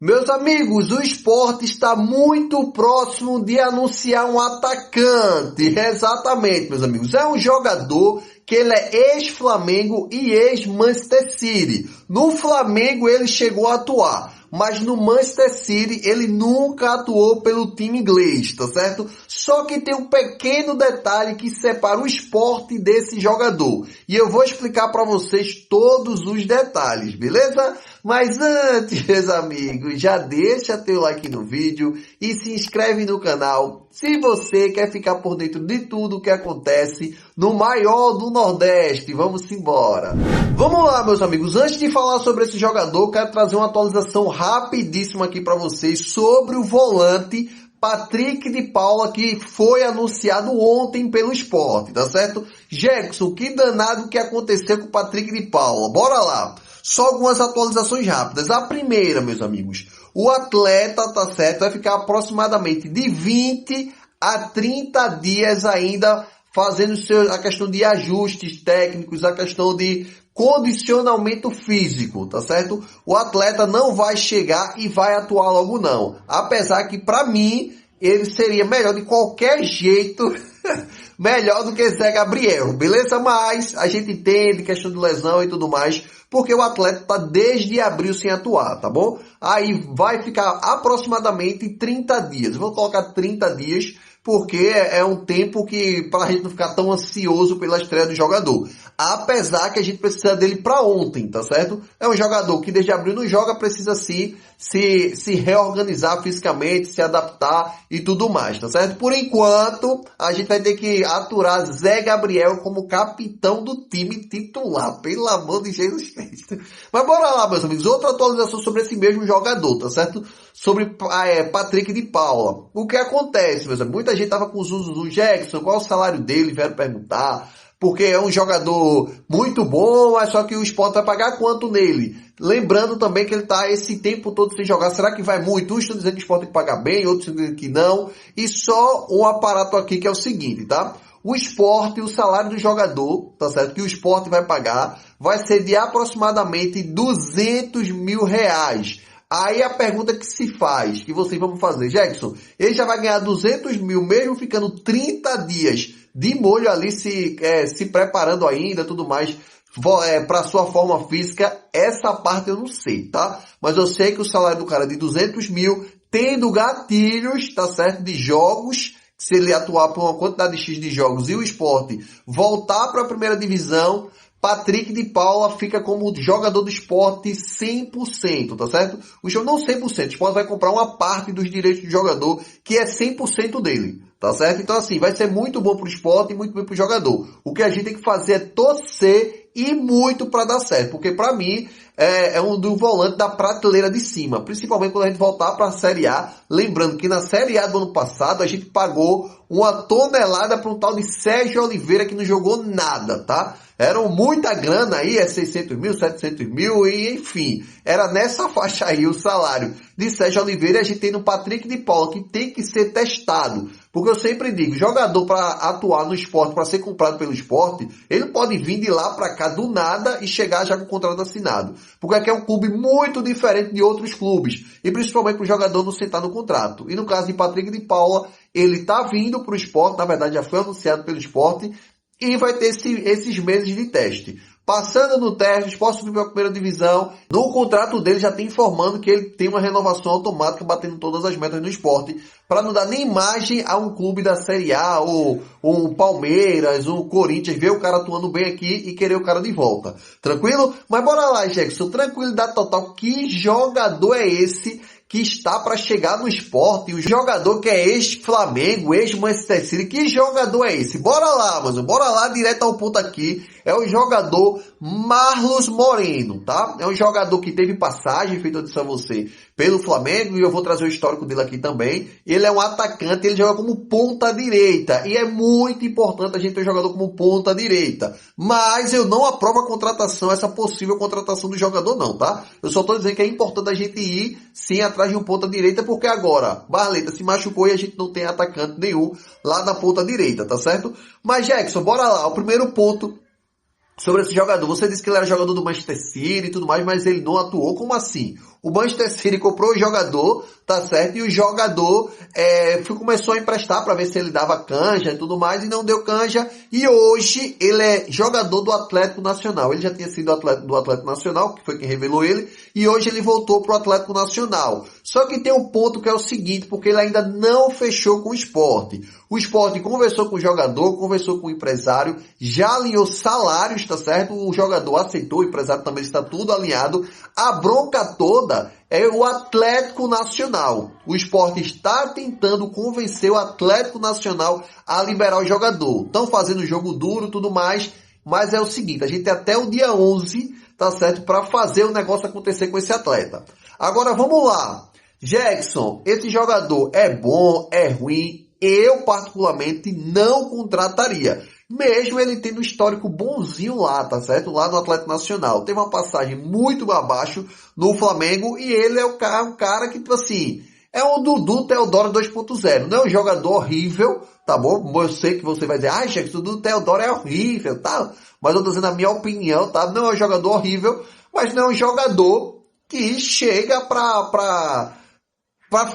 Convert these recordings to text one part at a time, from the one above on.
Meus amigos, o Sport está muito próximo de anunciar um atacante. Exatamente, meus amigos. É um jogador que ele é ex-Flamengo e ex-Manchester City. No Flamengo ele chegou a atuar, mas no Manchester City ele nunca atuou pelo time inglês, tá certo? Só que tem um pequeno detalhe que separa o Sport desse jogador. E eu vou explicar para vocês todos os detalhes, beleza? Mas antes, meus amigos, já deixa teu like no vídeo e se inscreve no canal se você quer ficar por dentro de tudo o que acontece no maior do Nordeste. Vamos embora! Vamos lá, meus amigos. Antes de falar sobre esse jogador, quero trazer uma atualização rapidíssima aqui para vocês sobre o volante Patrick de Paula, que foi anunciado ontem pelo Sport, tá certo? Jackson, que danado que aconteceu com o Patrick de Paula. Bora lá! Só algumas atualizações rápidas. A primeira, meus amigos, o atleta, tá certo, vai ficar aproximadamente de 20 a 30 dias ainda fazendo a questão de ajustes técnicos, a questão de condicionamento físico, tá certo? O atleta não vai chegar e vai atuar logo não. Apesar que, para mim, ele seria melhor de qualquer jeito, melhor do que Zé Gabriel, beleza? Mas a gente entende questão de lesão e tudo mais, porque o atleta está desde abril sem atuar, tá bom? Aí vai ficar aproximadamente 30 dias. Vou colocar 30 dias, porque é um tempo que, para a gente não ficar tão ansioso pela estreia do jogador. Apesar que a gente precisa dele para ontem, tá certo? É um jogador que desde abril não joga, precisa sim se reorganizar fisicamente, se adaptar e tudo mais, tá certo? Por enquanto, a gente vai ter que aturar Zé Gabriel como capitão do time titular, pelo amor de Jesus Cristo. Mas bora lá, meus amigos, outra atualização sobre esse mesmo jogador, tá certo? Sobre Patrick de Paula. O que acontece, meus amigos? Muita gente tava com os usos do Jackson, qual é o salário dele, vieram perguntar, porque é um jogador muito bom, mas só que o Sport vai pagar quanto nele? Lembrando também que ele está esse tempo todo sem jogar. Será que vai muito? Uns estão dizendo que o Sport tem que pagar bem, outros estão dizendo que não. E só um aparato aqui que é o seguinte, tá? O Sport, o salário do jogador, tá certo? Que o Sport vai pagar, vai ser de aproximadamente R$200 mil. Aí a pergunta que se faz, que vocês vão fazer, Jackson, ele já vai ganhar 200 mil, mesmo ficando 30 dias de molho ali, se preparando ainda, tudo mais, para sua forma física. Essa parte eu não sei, tá? Mas eu sei que o salário do cara é de 200 mil, tendo gatilhos, tá certo, de jogos, se ele atuar por uma quantidade X de jogos e o Sport voltar para a primeira divisão, Patrick de Paula fica como jogador do Sport 100%, tá certo? O Sport não 100%, o Sport vai comprar uma parte dos direitos do jogador, que é 100% dele, tá certo? Então assim, vai ser muito bom pro Sport e muito bom pro jogador. O que a gente tem que fazer é torcer e muito para dar certo, porque para mim é um do volante da prateleira de cima, principalmente quando a gente voltar para a Série A. Lembrando que na Série A do ano passado a gente pagou uma tonelada para um tal de Sérgio Oliveira que não jogou nada, tá? Eram muita grana aí, 600 mil, 700 mil, e enfim, era nessa faixa aí o salário de Sérgio Oliveira. E a gente tem no Patrick de Paula, que tem que ser testado, porque eu sempre digo, jogador para atuar no Sport, para ser comprado pelo Sport, ele pode vir de lá para cá do nada e chegar já com o contrato assinado, porque aqui é um clube muito diferente de outros clubes, e principalmente para o jogador não sentar no contrato. E no caso de Patrick de Paula, ele tá vindo para o Sport, na verdade já foi anunciado pelo Sport, e vai ter esses meses de teste. Passando no teste, o Sport subir para a primeira divisão. No contrato dele já tem informando que ele tem uma renovação automática batendo todas as metas no Sport, para não dar nem imagem a um clube da Série A, ou um Palmeiras, ou um Corinthians, ver o cara atuando bem aqui e querer o cara de volta. Tranquilo? Mas bora lá, Jackson. Tranquilidade total. Que jogador é esse que está para chegar no Sport? O jogador que é ex-Flamengo, ex-Manchester City, que jogador é esse? Bora lá, mano, bora lá, direto ao ponto aqui. É o jogador Marlos Moreno, tá? É um jogador que teve passagem, feito eu disse a você, pelo Flamengo, e eu vou trazer o histórico dele aqui também. Ele é um atacante, ele joga como ponta direita, e é muito importante a gente ter um jogador como ponta direita. Mas eu não aprovo a contratação, essa possível contratação do jogador não, tá? Eu só tô dizendo que é importante a gente ir, sim, atrás de um ponta direita, porque agora Barleta se machucou e a gente não tem atacante nenhum lá na ponta direita, tá certo? Mas Jackson, bora lá, o primeiro ponto sobre esse jogador. Você disse que ele era jogador do Manchester City e tudo mais, mas ele não atuou. Como assim? O Manchester City comprou o jogador, tá certo? E o jogador começou a emprestar para ver se ele dava canja e tudo mais, e não deu canja. E hoje ele é jogador do Atlético Nacional. Ele já tinha sido atleta do Atlético Nacional, que foi quem revelou ele, e hoje ele voltou pro Atlético Nacional. Só que tem um ponto que é o seguinte, porque ele ainda não fechou com o Sport. O Sport conversou com o jogador, conversou com o empresário, já alinhou salários, tá certo? O jogador aceitou, o empresário também está tudo alinhado. A bronca toda é o Atlético Nacional. O Sport está tentando convencer o Atlético Nacional a liberar o jogador. Estão fazendo jogo duro e tudo mais, mas é o seguinte, a gente tem até o dia 11, tá certo? Para fazer o negócio acontecer com esse atleta. Agora vamos lá. Jackson, esse jogador é bom, é ruim? Eu particularmente não contrataria. Mesmo ele tendo um histórico bonzinho lá, tá certo? Lá no Atlético Nacional. Teve uma passagem muito abaixo no Flamengo e ele é um cara que, tipo assim, é um Dudu Teodoro 2.0. Não é um jogador horrível, tá bom? Eu sei que você vai dizer, Jackson, o Dudu Teodoro é horrível, tá? Mas eu tô dizendo a minha opinião, tá? Não é um jogador horrível, mas não é um jogador que chega pra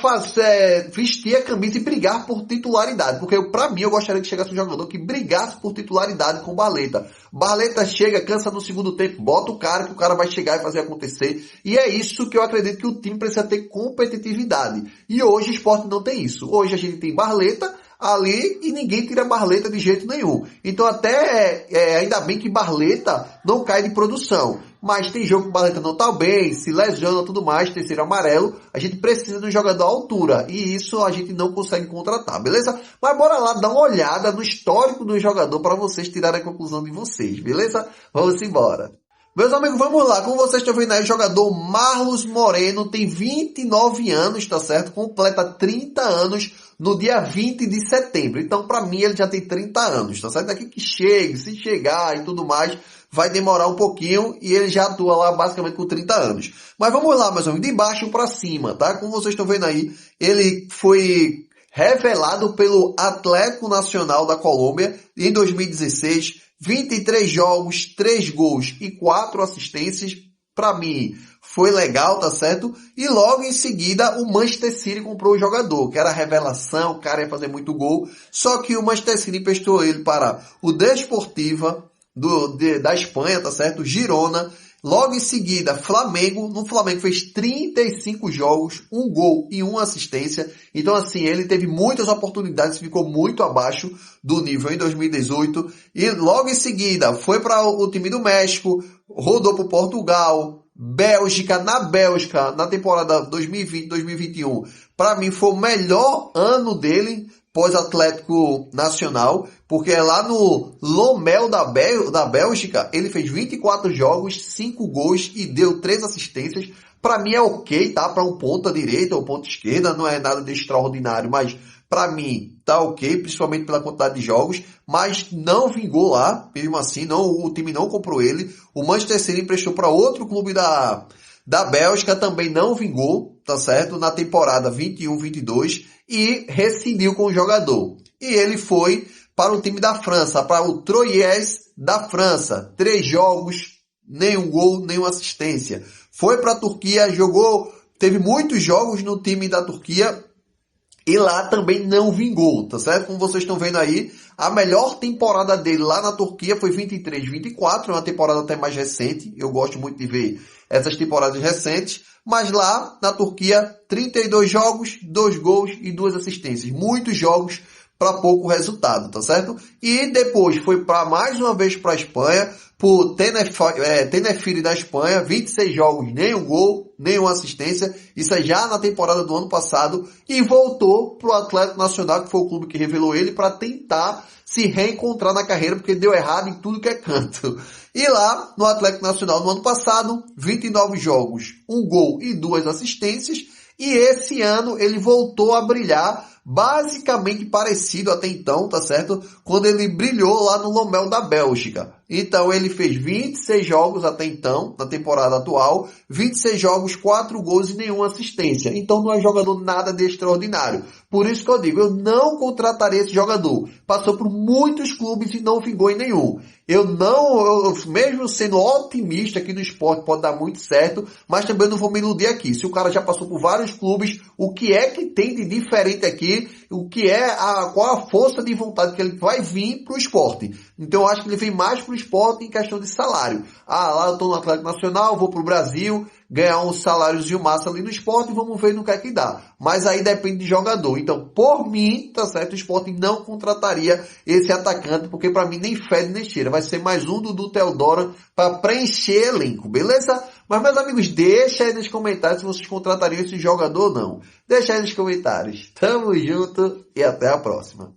fazer, vestir a camisa e brigar por titularidade. Porque pra mim eu gostaria que chegasse um jogador que brigasse por titularidade com o Barleta. Barleta chega, cansa no segundo tempo, bota o cara que o cara vai chegar e fazer acontecer. E é isso que eu acredito que o time precisa ter competitividade. E hoje o Sport não tem isso. Hoje a gente tem Barleta ali e ninguém tira Barleta de jeito nenhum. Então até ainda bem que Barleta não cai de produção. Mas tem jogo que o Barleta não tá bem, se lesiona tudo mais, terceiro amarelo. A gente precisa de um jogador à altura. E isso a gente não consegue contratar, beleza? Mas bora lá dar uma olhada no histórico do jogador para vocês tirarem a conclusão de vocês, beleza? Vamos embora. Meus amigos, vamos lá. Como vocês estão vendo aí, o jogador Marlos Moreno tem 29 anos, tá certo? Completa 30 anos no dia 20 de setembro. Então, pra mim, ele já tem 30 anos, tá certo? Daqui que chegue, se chegar e tudo mais, vai demorar um pouquinho e ele já atua lá basicamente com 30 anos. Mas vamos lá, meus amigos, de baixo pra cima, tá? Como vocês estão vendo aí, ele foi revelado pelo Atlético Nacional da Colômbia em 2016, 23 jogos, 3 gols e 4 assistências. Pra mim, foi legal, tá certo? E logo em seguida, o Manchester City comprou o jogador, que era a revelação, o cara ia fazer muito gol. Só que o Manchester City emprestou ele para o Desportiva da Espanha, tá certo? Girona. Logo em seguida, Flamengo. No Flamengo fez 35 jogos, 1 gol e 1 assistência. Então, assim, ele teve muitas oportunidades, ficou muito abaixo do nível em 2018. E logo em seguida, foi para o time do México, rodou para o Portugal, Bélgica, na temporada 2020-2021. Para mim, foi o melhor ano dele pós-Atlético Nacional, porque lá no Lommel da Bélgica, ele fez 24 jogos, 5 gols e deu 3 assistências. Para mim é ok, tá? Para um ponta direita ou ponta esquerda, não é nada de extraordinário, mas para mim tá ok, principalmente pela quantidade de jogos, mas não vingou lá, mesmo assim, o time não comprou ele. O Manchester City emprestou para outro clube da Bélgica, também não vingou, tá certo? Na temporada 21-22 e rescindiu com o jogador. E ele foi para o time da França, para o Troyes da França. 3 jogos, nenhum gol, nenhuma assistência. Foi para a Turquia, teve muitos jogos no time da Turquia e lá também não vingou, tá certo? Como vocês estão vendo aí, a melhor temporada dele lá na Turquia foi 23-24, é uma temporada até mais recente. Eu gosto muito de ver essas temporadas recentes. Mas lá na Turquia, 32 jogos, 2 gols e 2 assistências. Muitos jogos para pouco resultado, tá certo? E depois foi mais uma vez para a Espanha, por Tenerife da Espanha, 26 jogos, nenhum gol, nenhuma assistência. Isso é já na temporada do ano passado. E voltou para o Atlético Nacional, que foi o clube que revelou ele, para tentar se reencontrar na carreira, porque deu errado em tudo que é canto. E lá, no Atlético Nacional, no ano passado, 29 jogos, 1 gol e 2 assistências. E esse ano ele voltou a brilhar, basicamente parecido até então, tá certo? Quando ele brilhou lá no Lommel da Bélgica. Então ele fez 26 jogos até então, na temporada atual, 26 jogos, 4 gols e nenhuma assistência. Então não é jogador nada de extraordinário. Por isso que eu digo, eu não contrataria esse jogador. Passou por muitos clubes e não vingou em nenhum. Mesmo sendo otimista aqui no Sport, pode dar muito certo, mas também não vou me iludir aqui. Se o cara já passou por vários clubes, o que é que tem de diferente aqui? Qual a força de vontade que ele vai vir pro Sport? Então eu acho que ele vem mais pro Sport em questão de salário. Lá eu tô no Atlético Nacional, vou pro Brasil, ganhar um saláriozinho massa ali no Sport e vamos ver no que é que dá. Mas aí depende de jogador. Então, por mim, tá certo, o Sport não contrataria esse atacante, porque pra mim nem fede nem cheira. Vai ser mais um do Teodoro para preencher elenco, beleza? Mas, meus amigos, deixa aí nos comentários se vocês contratariam esse jogador ou não. Deixa aí nos comentários. Tamo junto e até a próxima.